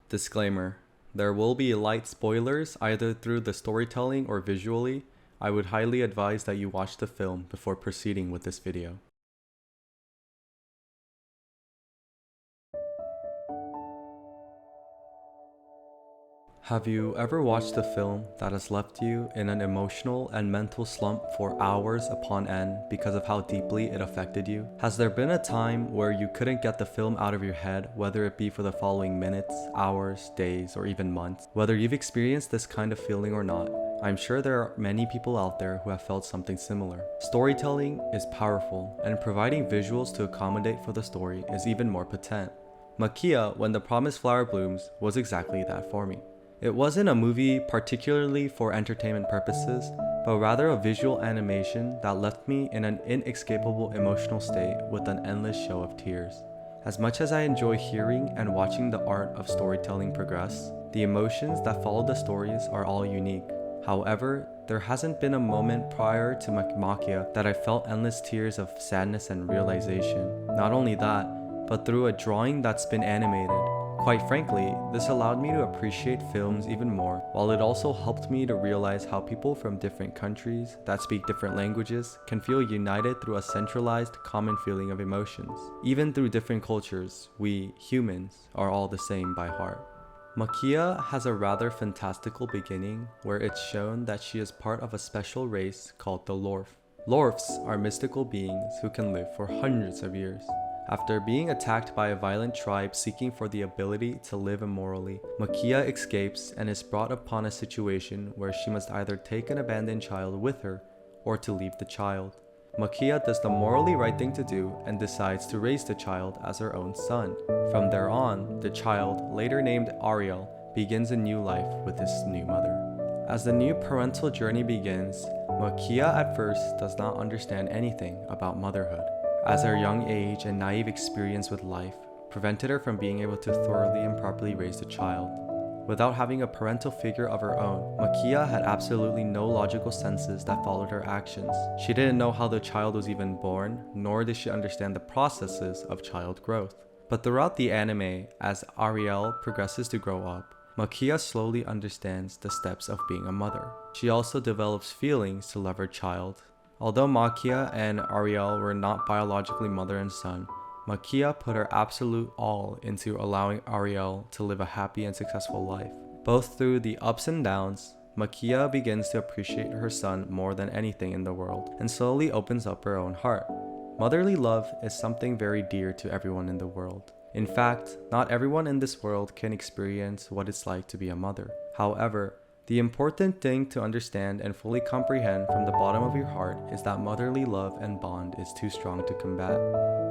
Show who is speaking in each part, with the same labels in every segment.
Speaker 1: Disclaimer: there will be light spoilers either through the storytelling or visually. I would highly advise that you watch the film before proceeding with this video. Have you ever watched a film that has left you in an emotional and mental slump for hours upon end because of how deeply it affected you? Has there been a time where you couldn't get the film out of your head, whether it be for the following minutes, hours, days, or even months? Whether you've experienced this kind of feeling or not, I'm sure there are many people out there who have felt something similar. Storytelling is powerful, and providing visuals to accommodate for the story is even more potent. Maquia, When the Promised Flower Blooms, was exactly that for me. It wasn't a movie particularly for entertainment purposes, but rather a visual animation that left me in an inescapable emotional state with an endless show of tears. As much as I enjoy hearing and watching the art of storytelling progress, the emotions that follow the stories are all unique. However, there hasn't been a moment prior to Maquia that I felt endless tears of sadness and realization. Not only that, but through a drawing that's been animated. Quite frankly, this allowed me to appreciate films even more, while it also helped me to realize how people from different countries that speak different languages can feel united through a centralized common feeling of emotions. Even through different cultures, we, humans, are all the same by heart. Maquia has a rather fantastical beginning where it's shown that she is part of a special race called the Lorf. Lorfs are mystical beings who can live for hundreds of years. After being attacked by a violent tribe seeking for the ability to live immorally, Maquia escapes and is brought upon a situation where she must either take an abandoned child with her or to leave the child. Maquia does the morally right thing to do and decides to raise the child as her own son. From there on, the child, later named Ariel, begins a new life with his new mother. As the new parental journey begins, Maquia at first does not understand anything about motherhood, as her young age and naive experience with life prevented her from being able to thoroughly and properly raise the child. Without having a parental figure of her own, Maquia had absolutely no logical senses that followed her actions. She didn't know how the child was even born, nor did she understand the processes of child growth. But throughout the anime, as Ariel progresses to grow up, Maquia slowly understands the steps of being a mother. She also develops feelings to love her child. Although Maquia and Ariel were not biologically mother and son, Maquia put her absolute all into allowing Ariel to live a happy and successful life. Both through the ups and downs, Maquia begins to appreciate her son more than anything in the world, and slowly opens up her own heart. Motherly love is something very dear to everyone in the world. In fact, not everyone in this world can experience what it's like to be a mother. However, the important thing to understand and fully comprehend from the bottom of your heart is that motherly love and bond is too strong to combat.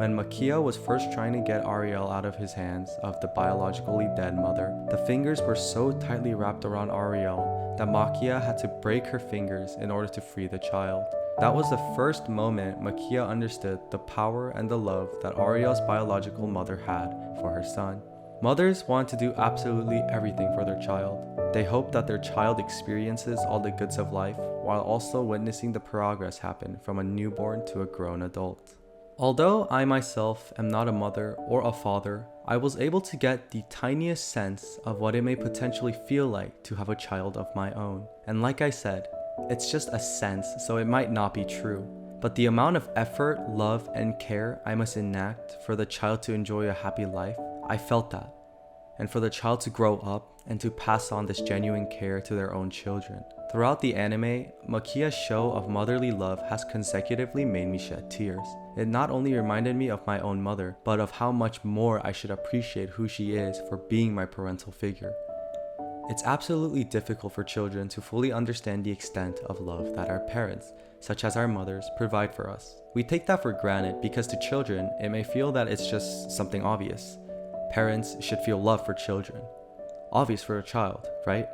Speaker 1: When Maquia was first trying to get Ariel out of his hands of the biologically dead mother, the fingers were so tightly wrapped around Ariel that Maquia had to break her fingers in order to free the child. That was the first moment Maquia understood the power and the love that Ariel's biological mother had for her son. Mothers want to do absolutely everything for their child. They hope that their child experiences all the goods of life while also witnessing the progress happen from a newborn to a grown adult. Although I myself am not a mother or a father, I was able to get the tiniest sense of what it may potentially feel like to have a child of my own. And like I said, it's just a sense, so it might not be true. But the amount of effort, love, and care I must enact for the child to enjoy a happy life, I felt that. And for the child to grow up and to pass on this genuine care to their own children. Throughout the anime, Maquia's show of motherly love has consecutively made me shed tears. It not only reminded me of my own mother, but of how much more I should appreciate who she is for being my parental figure. It's absolutely difficult for children to fully understand the extent of love that our parents, such as our mothers, provide for us. We take that for granted because to children, it may feel that it's just something obvious. Parents should feel love for children. Obvious for a child, right?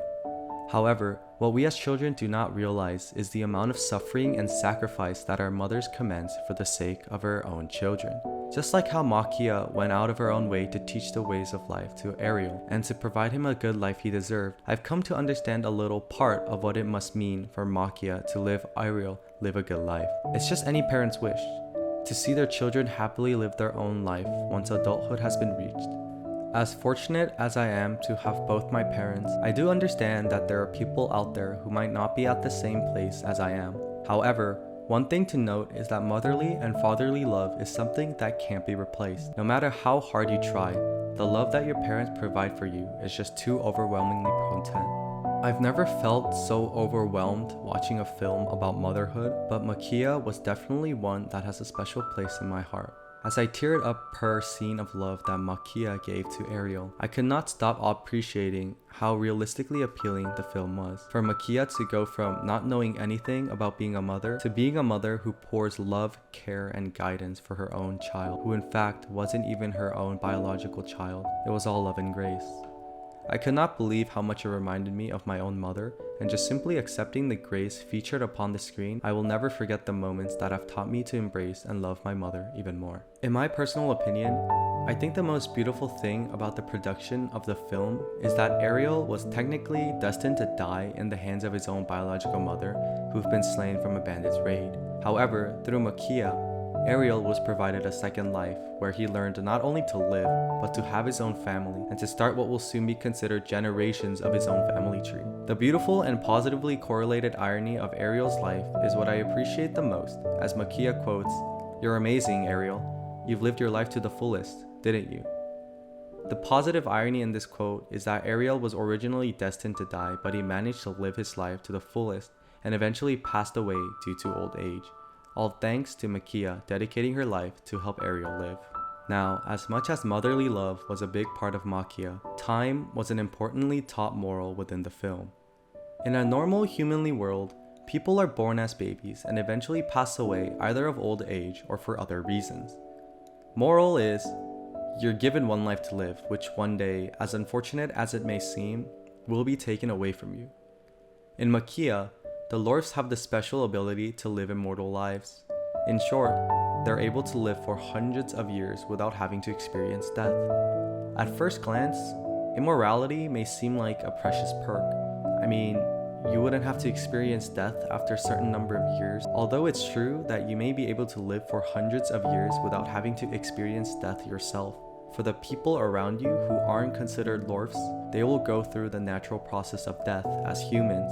Speaker 1: However, what we as children do not realize is the amount of suffering and sacrifice that our mothers commence for the sake of her own children. Just like how Maquia went out of her own way to teach the ways of life to Ariel and to provide him a good life he deserved, I've come to understand a little part of what it must mean for Maquia to live Ariel live a good life. It's just any parent's wish, to see their children happily live their own life once adulthood has been reached. As fortunate as I am to have both my parents, I do understand that there are people out there who might not be at the same place as I am. However, one thing to note is that motherly and fatherly love is something that can't be replaced. No matter how hard you try, the love that your parents provide for you is just too overwhelmingly potent. I've never felt so overwhelmed watching a film about motherhood, but Maquia was definitely one that has a special place in my heart. As I teared up per scene of love that Maquia gave to Ariel, I could not stop appreciating how realistically appealing the film was. For Maquia to go from not knowing anything about being a mother to being a mother who pours love, care, and guidance for her own child, who in fact wasn't even her own biological child. It was all love and grace. I could not believe how much it reminded me of my own mother, and just simply accepting the grace featured upon the screen, I will never forget the moments that have taught me to embrace and love my mother even more. In my personal opinion, I think the most beautiful thing about the production of the film is that Ariel was technically destined to die in the hands of his own biological mother, who've been slain from a bandit's raid. However, through Maquia, Ariel was provided a second life where he learned not only to live, but to have his own family and to start what will soon be considered generations of his own family tree. The beautiful and positively correlated irony of Ariel's life is what I appreciate the most, as Maquia quotes, "You're amazing, Ariel. You've lived your life to the fullest, didn't you?" The positive irony in this quote is that Ariel was originally destined to die, but he managed to live his life to the fullest and eventually passed away due to old age. All thanks to Maquia dedicating her life to help Ariel live. Now, as much as motherly love was a big part of Maquia, time was an importantly taught moral within the film. In a normal humanly world, people are born as babies and eventually pass away either of old age or for other reasons. Moral is, you're given one life to live, which one day, as unfortunate as it may seem, will be taken away from you. In Maquia, the Lorfs have the special ability to live immortal lives. In short, they're able to live for hundreds of years without having to experience death. At first glance, immortality may seem like a precious perk. I mean, you wouldn't have to experience death after a certain number of years, although it's true that you may be able to live for hundreds of years without having to experience death yourself. For the people around you who aren't considered Lorfs, they will go through the natural process of death as humans.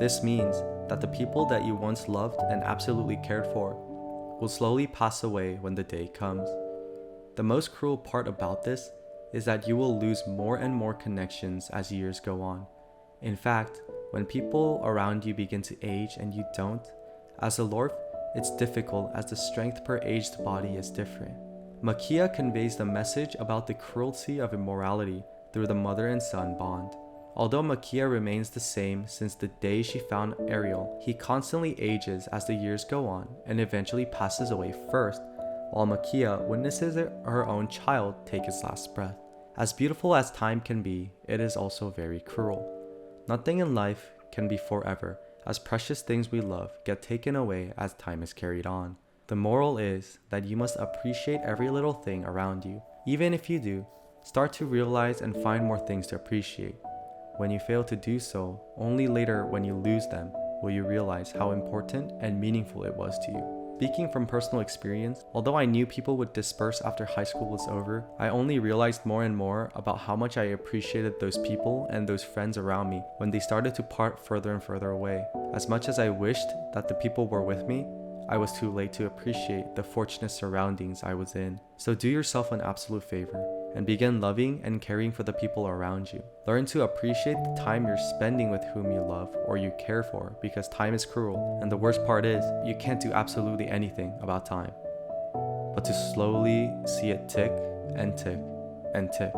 Speaker 1: This means that the people that you once loved and absolutely cared for will slowly pass away when the day comes. The most cruel part about this is that you will lose more and more connections as years go on. In fact, when people around you begin to age and you don't, as a Lorf, it's difficult as the strength per aged body is different. Maquia conveys the message about the cruelty of immorality through the mother and son bond. Although Maquia remains the same since the day she found Ariel, he constantly ages as the years go on and eventually passes away first, while Maquia witnesses her own child take his last breath. As beautiful as time can be, it is also very cruel. Nothing in life can be forever, as precious things we love get taken away as time is carried on. The moral is that you must appreciate every little thing around you. Even if you do, start to realize and find more things to appreciate. When you fail to do so, only later when you lose them will you realize how important and meaningful it was to you. Speaking from personal experience, although I knew people would disperse after high school was over, I only realized more and more about how much I appreciated those people and those friends around me when they started to part further and further away. As much as I wished that the people were with me, I was too late to appreciate the fortunate surroundings I was in. So do yourself an absolute favor and begin loving and caring for the people around you. Learn to appreciate the time you're spending with whom you love or you care for, because time is cruel, and the worst part is you can't do absolutely anything about time but to slowly see it tick and tick and tick,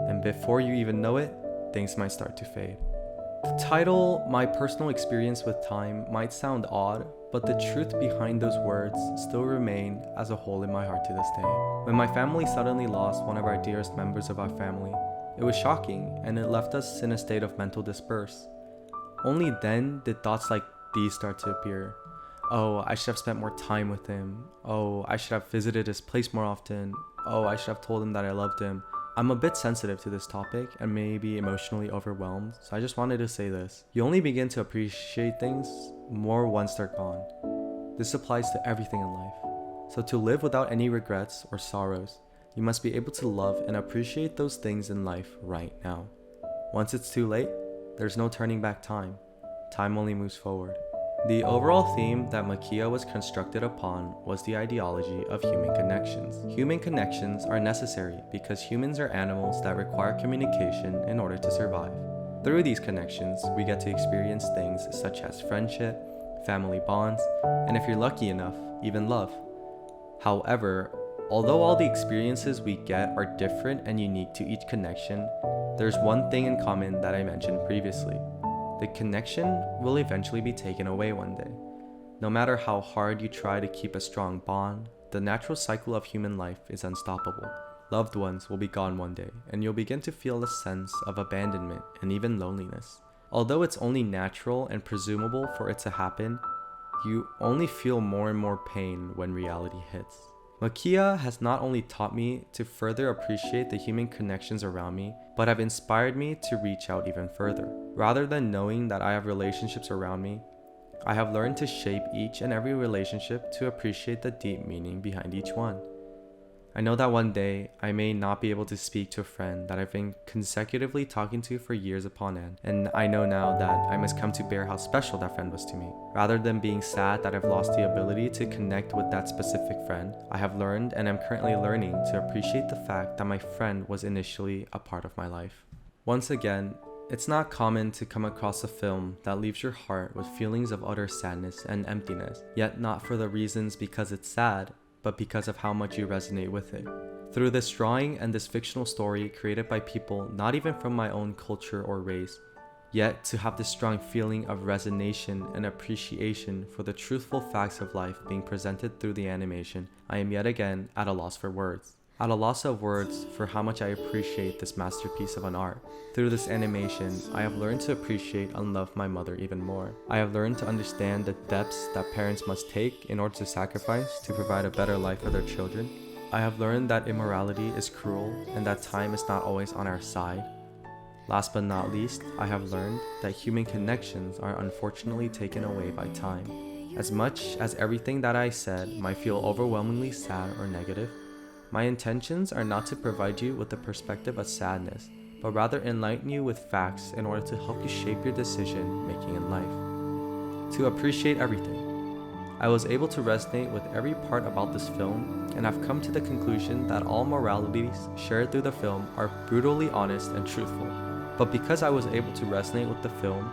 Speaker 1: and before you even know it, things might start to fade. The title, My Personal Experience with Time, might sound odd, but the truth behind those words still remain as a hole in my heart to this day. When my family suddenly lost one of our dearest members of our family, it was shocking and it left us in a state of mental disperse. Only then did thoughts like these start to appear. Oh, I should have spent more time with him. Oh, I should have visited his place more often. Oh, I should have told him that I loved him. I'm a bit sensitive to this topic and may be emotionally overwhelmed, so I just wanted to say this. You only begin to appreciate things more once they're gone. This applies to everything in life. So to live without any regrets or sorrows, You must be able to love and appreciate those things in life right now. Once it's too late, there's no turning back time. Time only moves forward. The overall theme that Maquia was constructed upon was the ideology of human connections. Human connections are necessary because humans are animals that require communication in order to survive. Through these connections, we get to experience things such as friendship, family bonds, and if you're lucky enough, even love. However, although all the experiences we get are different and unique to each connection, there's one thing in common that I mentioned previously. The connection will eventually be taken away one day. No matter how hard you try to keep a strong bond, the natural cycle of human life is unstoppable. Loved ones will be gone one day, and you'll begin to feel a sense of abandonment and even loneliness. Although it's only natural and presumable for it to happen, you only feel more and more pain when reality hits. Maquia has not only taught me to further appreciate the human connections around me, but have inspired me to reach out even further. Rather than knowing that I have relationships around me, I have learned to shape each and every relationship to appreciate the deep meaning behind each one. I know that one day I may not be able to speak to a friend that I've been consecutively talking to for years upon end, and I know now that I must come to bear how special that friend was to me. Rather than being sad that I've lost the ability to connect with that specific friend, I have learned and am currently learning to appreciate the fact that my friend was initially a part of my life. Once again, it's not common to come across a film that leaves your heart with feelings of utter sadness and emptiness, yet not for the reasons because it's sad, but because of how much you resonate with it. Through this drawing and this fictional story created by people not even from my own culture or race, yet to have this strong feeling of resonation and appreciation for the truthful facts of life being presented through the animation, I am yet again at a loss for words. At a loss of words for how much I appreciate this masterpiece of an art. Through this animation, I have learned to appreciate and love my mother even more. I have learned to understand the depths that parents must take in order to sacrifice to provide a better life for their children. I have learned that immorality is cruel and that time is not always on our side. Last but not least, I have learned that human connections are unfortunately taken away by time. As much as everything that I said might feel overwhelmingly sad or negative, my intentions are not to provide you with the perspective of sadness, but rather enlighten you with facts in order to help you shape your decision making in life. To appreciate everything. I was able to resonate with every part about this film, and I've come to the conclusion that all moralities shared through the film are brutally honest and truthful. But because I was able to resonate with the film,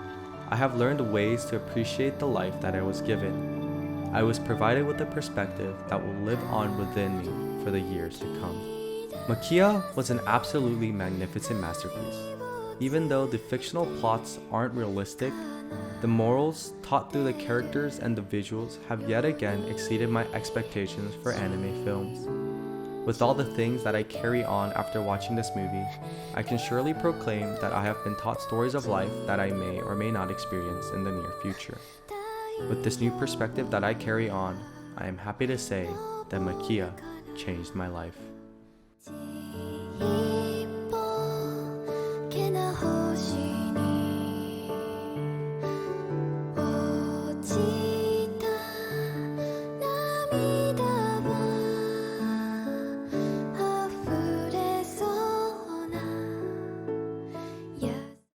Speaker 1: I have learned ways to appreciate the life that I was given. I was provided with a perspective that will live on within me for the years to come. Maquia was an absolutely magnificent masterpiece. Even though the fictional plots aren't realistic, the morals taught through the characters and the visuals have yet again exceeded my expectations for anime films. With all the things that I carry on after watching this movie, I can surely proclaim that I have been taught stories of life that I may or may not experience in the near future. With this new perspective that I carry on, I am happy to say that Maquia changed my life.